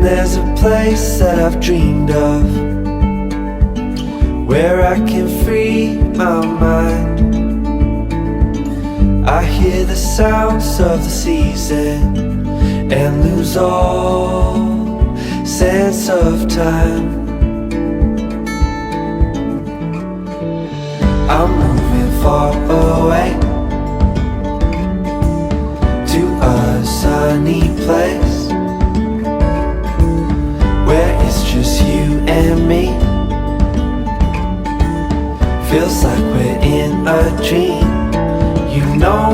there's a place that I've dreamed of, where I can free my mind. I hear the sounds of the season and lose all sense of time. I'm moving far away to a sunny place where it's just you and me. Feels like we're in a dream. You know